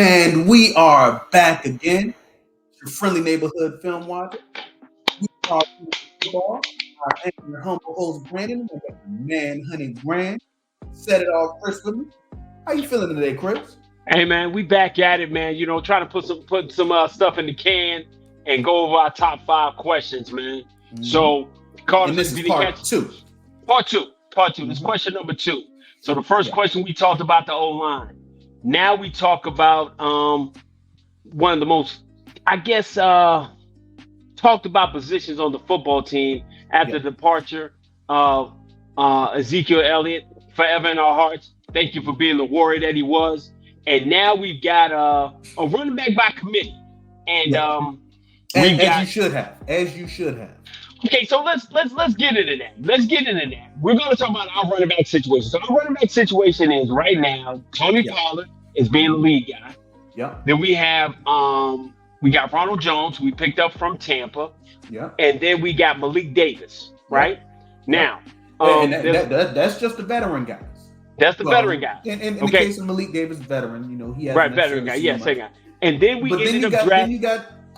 And we are back again. Your friendly neighborhood film watcher. We are football. I am your humble host, Brandon. I got the man, Honey Grand. Set it off, Chris, with me. How you feeling today, Chris? Hey man, we back at it, man. You know, trying to put some stuff in the can and go over our top 5 questions, man. Mm-hmm. So, and this is part two. Part two. Mm-hmm. This is question number 2. So the first question we talked about the O-line. Now we talk about one of the most, I guess, talked about positions on the football team after the departure of Ezekiel Elliott, forever in our hearts. Thank you for being the warrior that he was. And now we've got a running back by committee, and as you should have. Okay, so let's get into that. We're going to talk about our running back situation. So our running back situation is right now, Tony Pollard is being the lead guy. Yeah. Then we have we got Ronald Jones, who we picked up from Tampa. Yeah. And then we got Malik Davis, right? Yeah. Now, that's just the veteran guys. That's the veteran guy. In the case of Malik Davis, veteran, you know, he has veteran guy. Yeah, second guy. And then we ended up drafting.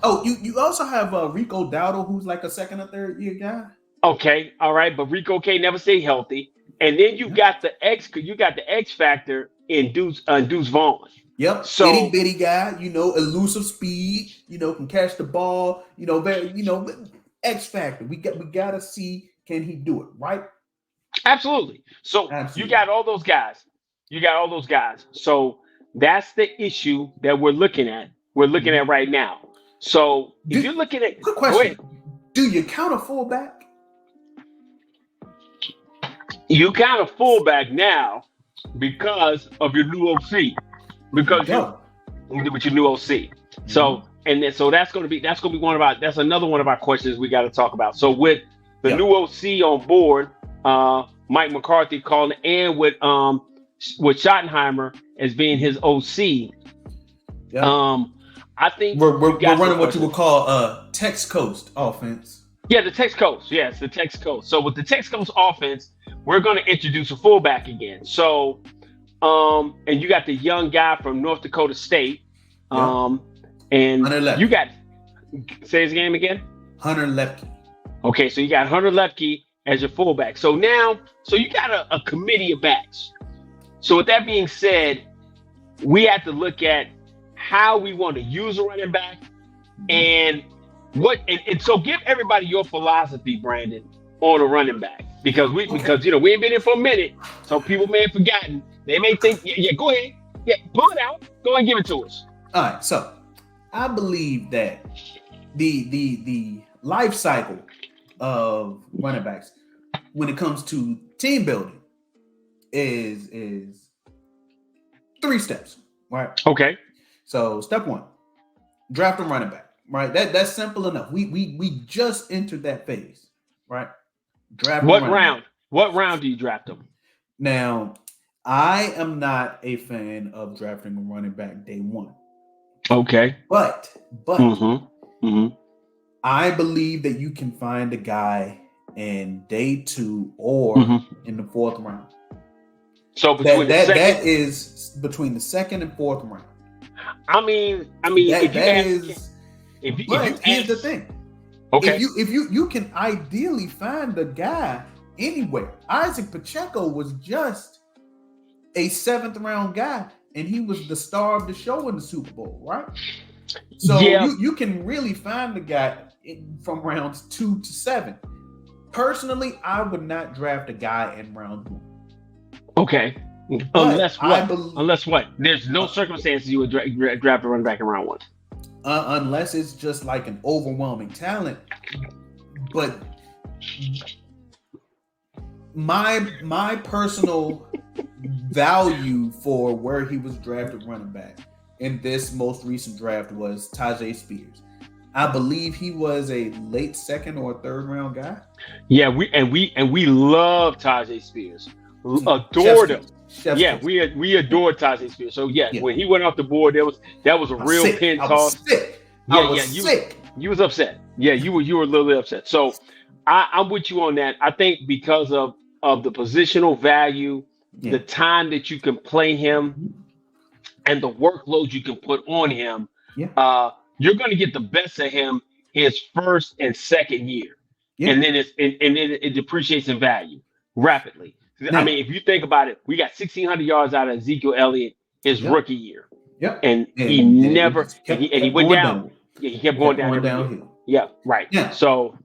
You also have Rico Dowdle, who's like a second or third year guy. Okay, all right, but Rico K never stay healthy. And then you got the X factor in Deuce Vaughn. Yep. So itty bitty guy, you know, elusive speed, you know, can catch the ball, you know, X factor. We gotta see, can he do it, right? Absolutely. So you got all those guys. So that's the issue that we're looking at. At right now. So if you're looking at, quick question, do you count a fullback? You count a fullback now because of your new OC. Because with your new OC. So that's gonna be that's another one of our questions we got to talk about. So with the new OC on board, Mike McCarthy calling, and with Schottenheimer as being his OC. Yeah. I think we're running what you would call Tex Coast offense. Yeah, the Tex Coast. Yes, the Tex Coast. So with the Tex Coast offense, we're going to introduce a fullback again. So, and you got the young guy from North Dakota State. And you got, say his name again? Hunter Lepke. Okay, so you got Hunter Lepke as your fullback. So now, you got a committee of backs. So with that being said, we have to look at how we want to use a running back and so give everybody your philosophy, Brandon, on a running back, because we ain't been in for a minute, so people may have forgotten. They may think, go ahead, pull it out, go and give it to us. All right, so I believe that the life cycle of running backs when it comes to team building is 3 steps, right? Okay. So step 1, draft a running back, right? That's simple enough. We just entered that phase, right? Draft. What round? What round do you draft them? Now, I am not a fan of drafting a running back day 1. Okay. But I believe that you can find a guy in day 2 or in the 4th round. So between that is between the 2nd and 4th round. I mean, here's the thing. Okay. If you can ideally find the guy anywhere. Isaac Pacheco was just a 7th round guy, and he was the star of the show in the Super Bowl, right? So you can really find the guy from rounds 2 to 7. Personally, I would not draft a guy in round 1. Okay. Unless what? There's no circumstances you would draft a running back in round 1. Unless it's just like an overwhelming talent. But my personal value for where he was drafted running back in this most recent draft was Tajay Spears. I believe he was a late 2nd or 3rd round guy. Yeah, we love Tajay Spears. Adored him. We adored Tajay Spears. So when he went off the board, that was a real pin toss. I was sick. You was upset. Yeah, you were a little bit upset. So I'm with you on that. I think because of the positional value, the time that you can play him, and the workload you can put on him, Yeah. you're going to get the best of him his first and second year, Yeah. and then it depreciates in value rapidly. I Now. mean, if you think about it, we got 1,600 yards out of Ezekiel Elliott his Yep. rookie year, Yep. and he And it never just and kept he went going down. down. Yeah, he kept going down every year. downhill. Yeah, right. Now, So,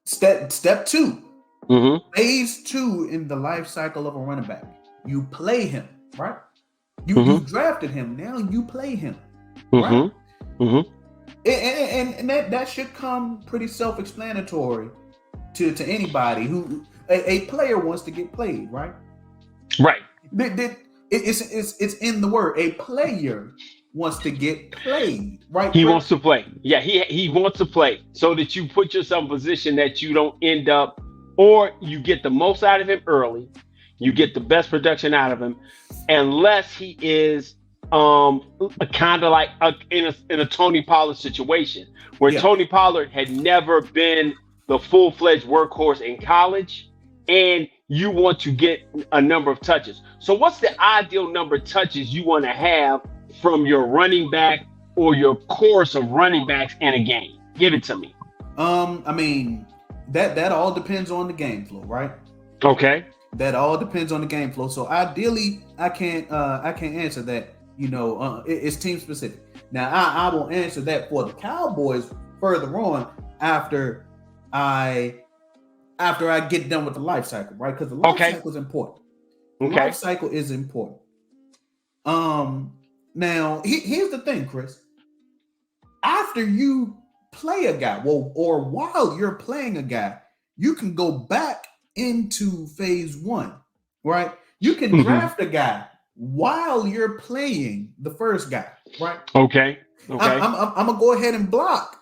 step two, mhm, phase 2 in the life cycle of a running back. You play him, right? You Mhm. drafted him. Now you play him, right? mhm, mhm. And that should come pretty self-explanatory to anybody who a player wants to get played, right? Right. It's in the word. A player wants to get played, right? He Chris? wants to play. Yeah, he wants to play so that you put yourself in a position that you don't end up, or you get the most out of him early, you get the best production out of him, unless he is kind of like in a Tony Pollard situation where Yeah. Tony Pollard had never been the full-fledged workhorse in college, and you want to get a number of touches. So what's the ideal number of touches you want to have from your running back or your course of running backs in a game? Give it to me. I mean, that all depends on the game flow, right? Okay. That all depends on the game flow. So ideally, I can't answer that. It's team specific. Now, I will answer that for the Cowboys further on after I get done with the life cycle, right? Because the life cycle is important. The life cycle is important. Now here's the thing, Chris. After you play a guy, or while you're playing a guy, you can go back into phase 1, right? You can draft a guy while you're playing the first guy, right? Okay. I'm gonna go ahead and block.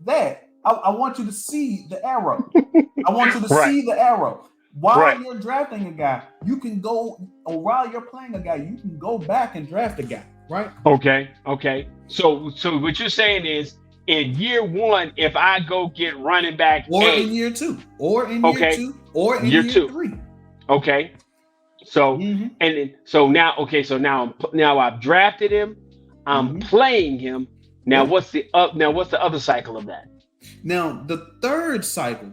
That. I want you to see the arrow. I want you to see the arrow. While you're drafting a guy, you can go, or while you're playing a guy, you can go back and draft a guy, right? Okay. So what you're saying is, in year 1, if I go get running back or A, in year 2, or in year 2, or in year 3. Okay. So and then, so now I've drafted him. I'm playing him. Now what's the other cycle of that? Now the third cycle,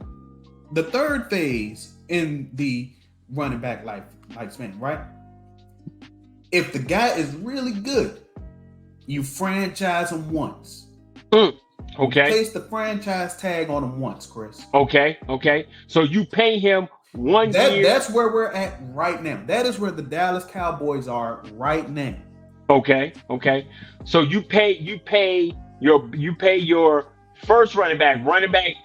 the third phase in the running back lifespan, right? If the guy is really good, you franchise him once. Okay. Place the franchise tag on him once, Chris. Okay. So you pay him 1 year. That's where we're at right now. That is where the Dallas Cowboys are right now. Okay. So you pay your first running back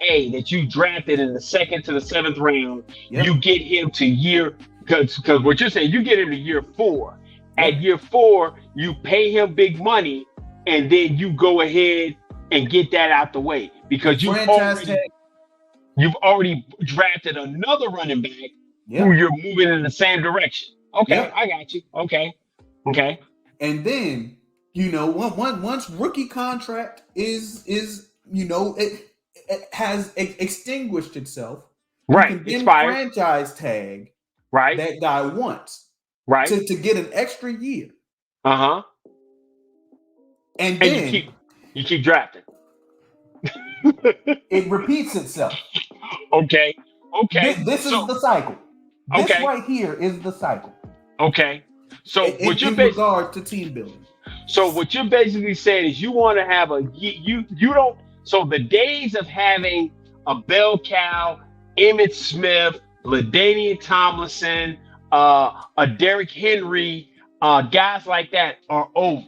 A that you drafted in the 2nd to the 7th round. Yep. You get him to because what you're saying, you get him to year 4. Yep. At year 4, you pay him big money, and then you go ahead and get that out the way because you've already drafted another running back who you're moving in the same direction. Okay, yep. I got you. Okay. And then, once rookie contract is it has extinguished itself. Right. You can then franchise tag that guy once. Right. To get an extra year. Uh-huh. And then you keep drafting. It repeats itself. Okay. This is the cycle. This right here is the cycle. Okay. So in regard to team building. So what you're basically saying is you want to have you don't. So the days of having a bell cow, Emmitt Smith, LaDainian Tomlinson, a Derrick Henry, guys like that are over.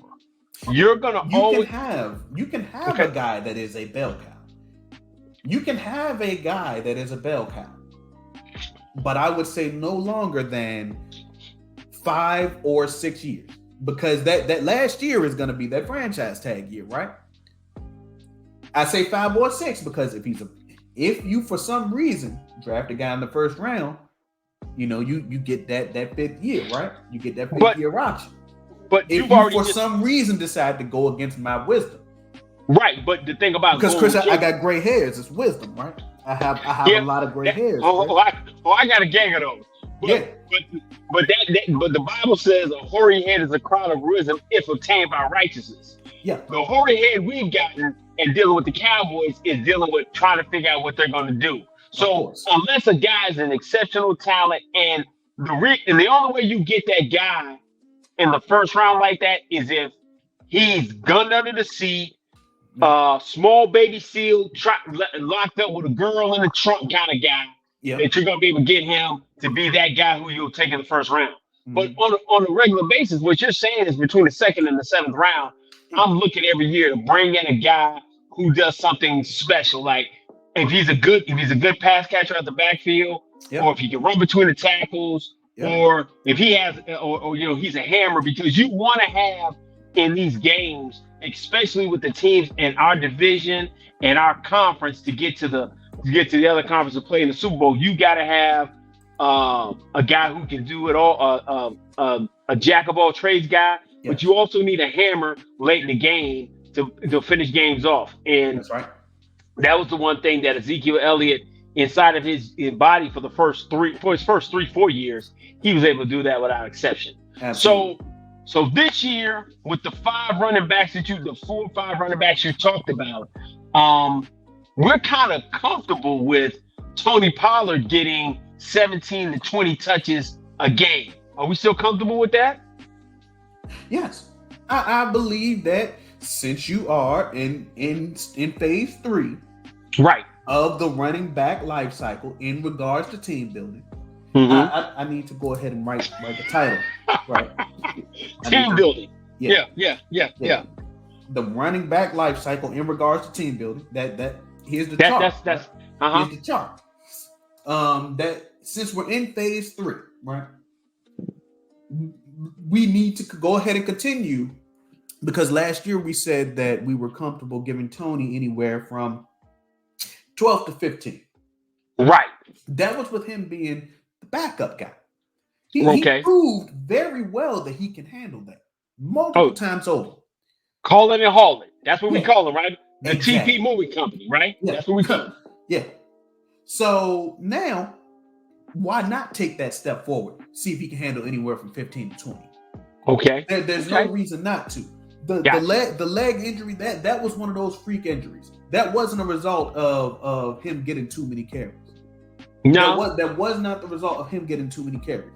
You're gonna you can have a guy that is a bell cow. You can have a guy that is a bell cow, but I would say no longer than 5 or 6 years, because that last year is going to be that franchise tag year, right? I say 5 or 6 because if you for some reason draft a guy in the first round, you get that 5th year, right? You get that 5th year option. But if you for some reason decide to go against my wisdom, right? But the thing about because Chris, I got gray hairs. It's wisdom, right? I have a lot of gray hairs. I got a gang of those. Yeah. But but the Bible says a hoary head is a crown of wisdom if obtained by righteousness. Yeah. The hoary head we've gotten and dealing with the Cowboys is dealing with trying to figure out what they're going to do. So unless a guy is an exceptional talent and the only way you get that guy in the first round like that is if he's gunned under the seat, small baby seal, locked up with a girl in the trunk kind of guy. Yeah. That you're going to be able to get him to be that guy who you'll take in the first round. But on a regular basis, what you're saying is between the second and the seventh round, I'm looking every year to bring in a guy who does something special. Like if he's a good pass catcher at the backfield, or if he can run between the tackles, or if he has, or he's a hammer, because you want to have in these games, especially with the teams in our division and our conference, to get to the other conference to play in the Super Bowl, you got to have a guy who can do it all, a jack of all trades guy, but you also need a hammer late in the game to finish games off. And that's right. That was the one thing that Ezekiel Elliott, inside of his body for his first 3-4 years, he was able to do that without exception. Absolutely. So this year, with the 4 or 5 running backs you talked about, we're kind of comfortable with Tony Pollard getting 17 to 20 touches a game. Are we still comfortable with that? Yes. I believe that since you are in phase 3 right of the running back life cycle in regards to team building, I need to go ahead and write the title. Right. Team building. Yeah. The running back life cycle in regards to team building. Here's the chart. Here's the chart. That since we're in phase 3, right, we need to go ahead and continue, because last year we said that we were comfortable giving Tony anywhere from 12 to 15. Right. That was with him being the backup guy. He proved very well that he can handle that multiple times over. Call it and haul it. That's what we call it, right? The TP moving company, right? Yeah. That's what we call it. Yeah. So now, why not take that step forward? See if he can handle anywhere from 15 to 20. Okay. There's no reason not to. The leg injury, that was one of those freak injuries. That wasn't a result of him getting too many carries. No. That was not the result of him getting too many carries.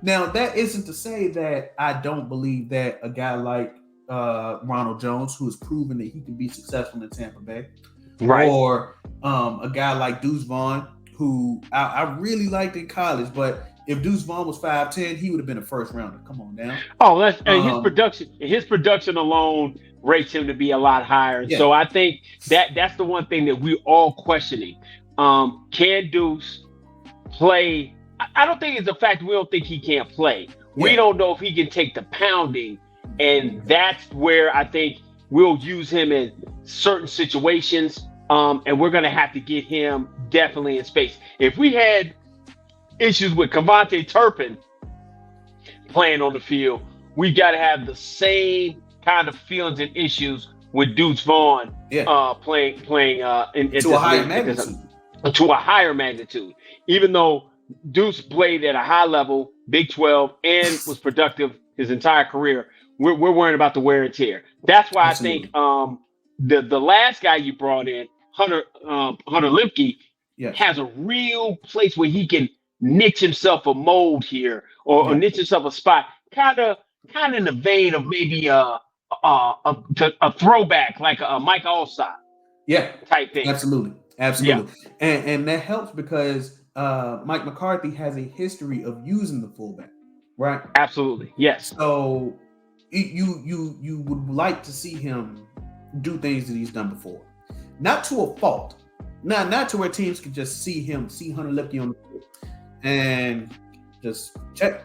Now, that isn't to say that I don't believe that a guy like Ronald Jones, who has proven that he can be successful in Tampa Bay, right, or a guy like Deuce Vaughn, who I really liked in college, but if Deuce Vaughn was 5'10", he would have been a first rounder. Come on now. Oh, his production alone rates him to be a lot higher. Yeah. So I think that's the one thing that we're all questioning. Can Deuce play? I don't think it's the fact we don't think he can't play. Yeah. We don't know if he can take the pounding, and that's where I think we'll use him in certain situations. And we're going to have to get him definitely in space. If we had issues with Kevontae Turpin playing on the field, we got to have the same kind of feelings and issues with Deuce Vaughn playing to a higher magnitude. Even though Deuce played at a high level, Big 12, and was productive his entire career, we're worrying about the wear and tear. That's why Absolutely. I think the last guy you brought in, Hunter Lemke, has a real place where he can niche himself a mold here, or niche himself a spot, kind of in the vein of maybe a throwback, like a Mike Allstott, type thing. Absolutely. And that helps because Mike McCarthy has a history of using the fullback, right? Absolutely, yes. So you would like to see him do things that he's done before, not to a fault, not to where teams can just see Hunter Lemke on the field and just check.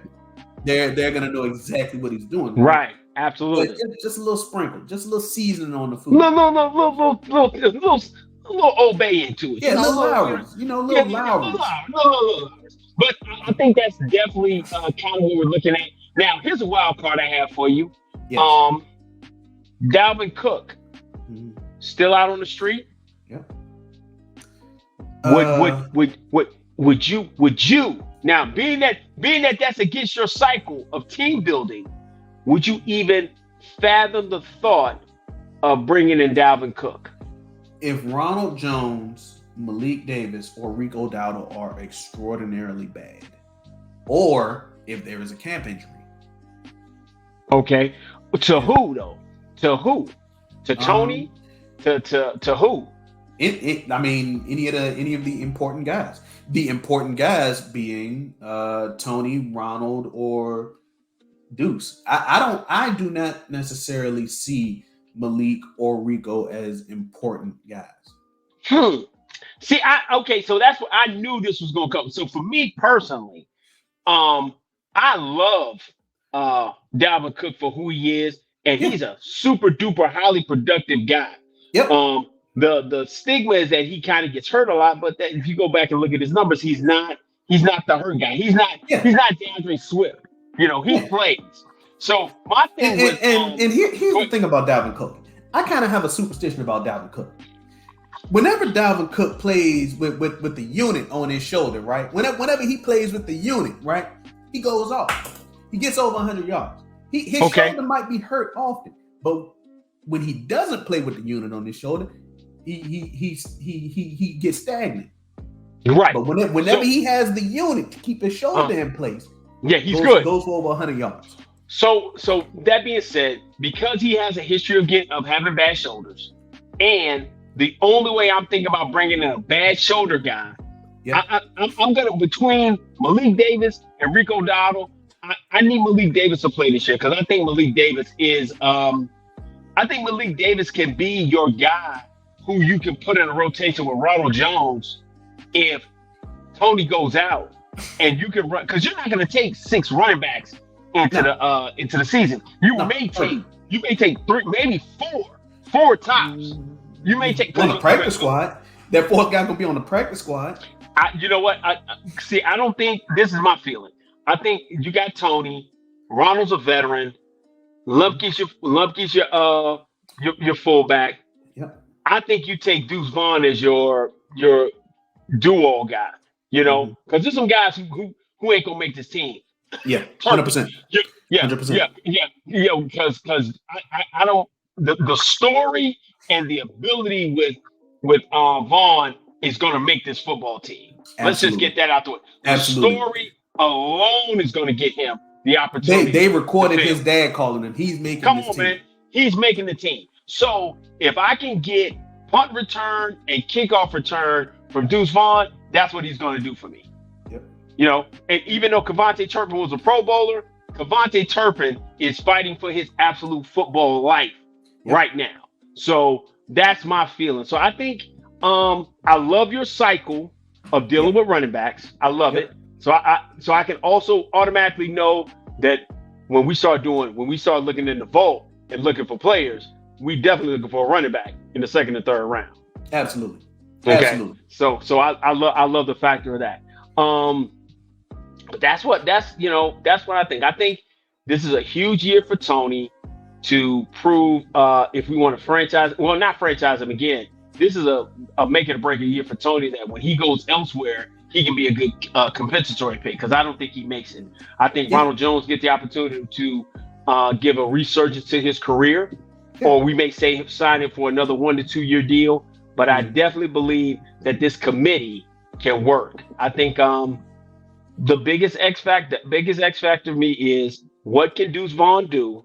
They're gonna know exactly what he's doing. Right. Absolutely. Just a little sprinkle, just a little seasoning on the food. Little Old Bay into it. Yeah, little Lowry's. Little Lowry's. But I think that's definitely kind of what we're looking at. Now, here's a wild card I have for you. Yes. Dalvin Cook, still out on the street? Yeah. Would you Now, being that that's against your cycle of team building, would you even fathom the thought of bringing in Dalvin Cook? If Ronald Jones, Malik Davis, or Rico Dowdle are extraordinarily bad, or if there is a camp injury. Okay. To who though? To who? To Tony? To who? I mean, any of the important guys. The important guys being Tony, Ronald, or Deuce. I do not necessarily see Malik or Rico as important guys. See, so that's what I knew this was gonna come. So for me personally, I love Dalvin Cook for who he is, and he's a super duper highly productive guy. Yep. The stigma is that he kind of gets hurt a lot, but that if you go back and look at his numbers, he's not the hurt guy. He's not DeAndre Swift. You know, he plays. So my thing here's the thing about Dalvin Cook. I kind of have a superstition about Dalvin Cook. Whenever Dalvin Cook plays with the unit on his shoulder, right? Whenever he plays with the unit, right, he goes off. He gets over 100 yards. His shoulder might be hurt often, but when he doesn't play with the unit on his shoulder, he gets stagnant. Right. But whenever he has the unit to keep his shoulder in place, he's good. Goes for over 100 yards. So that being said, because he has a history of having bad shoulders, and the only way I'm thinking about bringing in a bad shoulder guy, I'm gonna between Malik Davis and Rico Dowdle. I need Malik Davis to play this year because I think Malik Davis is. I think Malik Davis can be your guy who you can put in a rotation with Ronald Jones if Tony goes out, and you can run because you're not going to take 6 running backs into the season. You may take 3, maybe 4 tops. You may take on the practice squad. That 4th guy gonna be on the practice squad. You know what? I don't think this is my feeling. I think you got Tony. Ronald's a veteran. Lumpkins your fullback. Yep. I think you take Deuce Vaughn as your duo guy. You know, because there's some guys who ain't gonna make this team. Yeah, 100%. Yeah, 100%. Yeah. Because I don't the story and the ability with Vaughn is gonna make this football team. Absolutely. Let's just get that out the way. The story alone is gonna get him the opportunity. They recorded his dad calling him. He's making this team. Man. He's making the team. So if I can get punt return and kickoff return from Deuce Vaughn, that's what he's going to do for me. Yep. You know, and even though Kevontae Turpin was a Pro Bowler, Kevontae Turpin is fighting for his absolute football life right now. So that's my feeling. So I think I love your cycle of dealing with running backs. I love it. So I can also automatically know that when we start looking in the vault and looking for players, we definitely looking for a running back in the 2nd and 3rd round. Absolutely. Okay. Absolutely. So I love the factor of that. But that's what I think. I think this is a huge year for Tony to prove if we want to not franchise him again. This is a make it or break a year for Tony that when he goes elsewhere, he can be a good compensatory pick because I don't think he makes it. I think Ronald Jones get the opportunity to give a resurgence to his career, or we may say sign him for another 1 to 2 year deal. But I definitely believe that this committee can work. I think the biggest X factor to me is what can Deuce Vaughn do,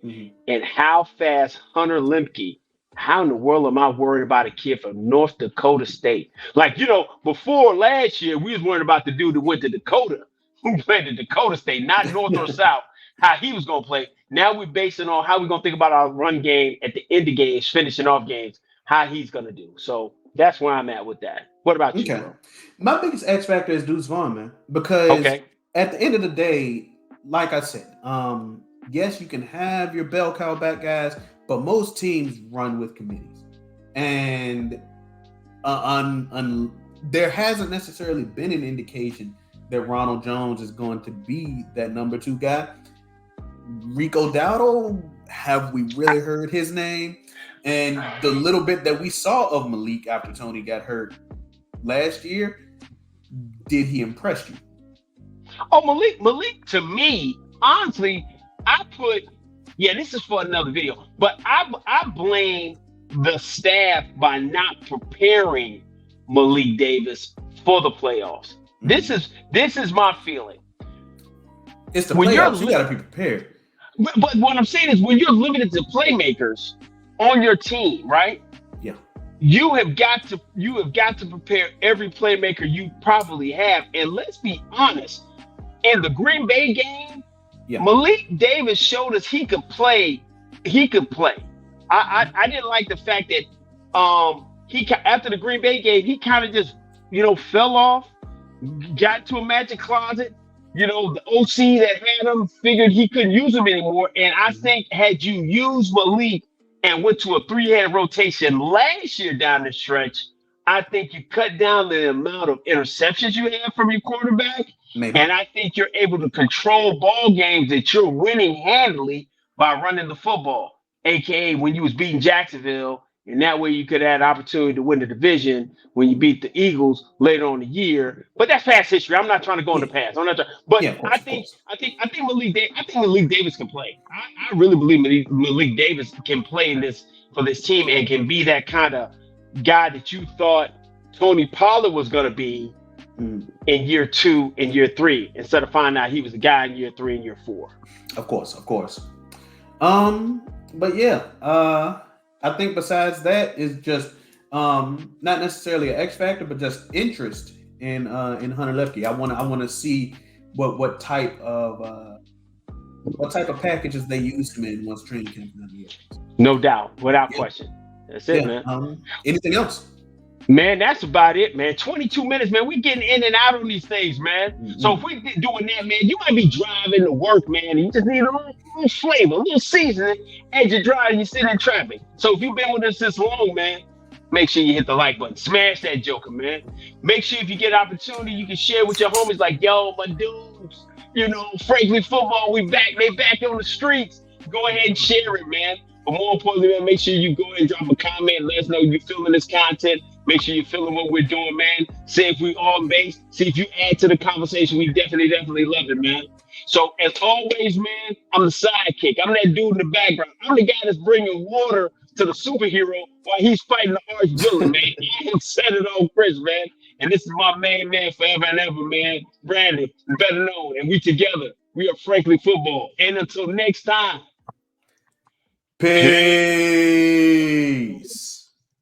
and how fast Hunter Lemke. How in the world am I worried about a kid from North Dakota State? Like, you know, before last year, we was worried about the dude that went to Dakota, who played at Dakota State, not North or South, how he was going to play. Now we're basing on how we're going to think about our run game at the end of games, finishing off games, how he's going to do. So that's where I'm at with that. What about you, bro? My biggest X factor is Deuce Vaughn, man, because at the end of the day, like I said, yes, you can have your bell cow back guys, but most teams run with committees, and there hasn't necessarily been an indication that Ronald Jones is going to be that number 2 guy. Rico Dowdle, have we really heard his name? And the little bit that we saw of Malik after Tony got hurt last year, did he impress you? Oh, Malik, to me, honestly, this is for another video, but I blame the staff by not preparing Malik Davis for the playoffs. This is my feeling. It's the playoffs. You got to be prepared. But what I'm saying is, when you're limited to playmakers on your team, right? Yeah. You have got to prepare every playmaker you probably have. And let's be honest, in the Green Bay game, Malik Davis showed us he could play. He could play. I didn't like the fact that after the Green Bay game, he kind of just fell off, got to a magic closet. The OC that had him figured he couldn't use him anymore. And I think had you used Malik and went to a 3-head rotation last year down the stretch, I think you cut down the amount of interceptions you have from your quarterback. Maybe. And I think you're able to control ball games that you're winning handily by running the football, aka when you was beating Jacksonville. And that way you could have opportunity to win the division when you beat the Eagles later on in the year. But that's past history. I'm not trying to go in the past. I'm not trying, but I think Malik Davis can play. I really believe Malik Davis can play for this team and can be that kind of guy that you thought Tony Pollard was going to be in year 2 and year 3, instead of finding out he was the guy in year 3 and year 4. Of course. But yeah, I think besides that is just not necessarily an X factor, but just interest in Hunter Lefke. I want to see what type of packages they use him in once training camp is done. No doubt, without question. That's it, man. Anything else? Man, that's about it, man. 22 minutes, man. We getting in and out on these things, man. Mm-hmm. So if we doing that, man, you might be driving to work, man, and you just need a little flavor, a little seasoning as you drive and you sit in traffic. So if you've been with us this long, man, make sure you hit the like button. Smash that joker, man. Make sure if you get opportunity, you can share with your homies like, yo, my dudes, frankly, football, we back. They back on the streets. Go ahead and share it, man. But more importantly, man, make sure you go ahead and drop a comment. Let us know you're feeling this content. Make sure you're feeling what we're doing, man. See if we all based. See if you add to the conversation. We definitely love it, man. So as always, man, I'm the sidekick. I'm that dude in the background. I'm the guy that's bringing water to the superhero while he's fighting the arch villain, man. I am Set It On Chris, man. And this is my main man forever and ever, man. Brandon, better known. And we together. We are Frankly Football. And until next time. Peace.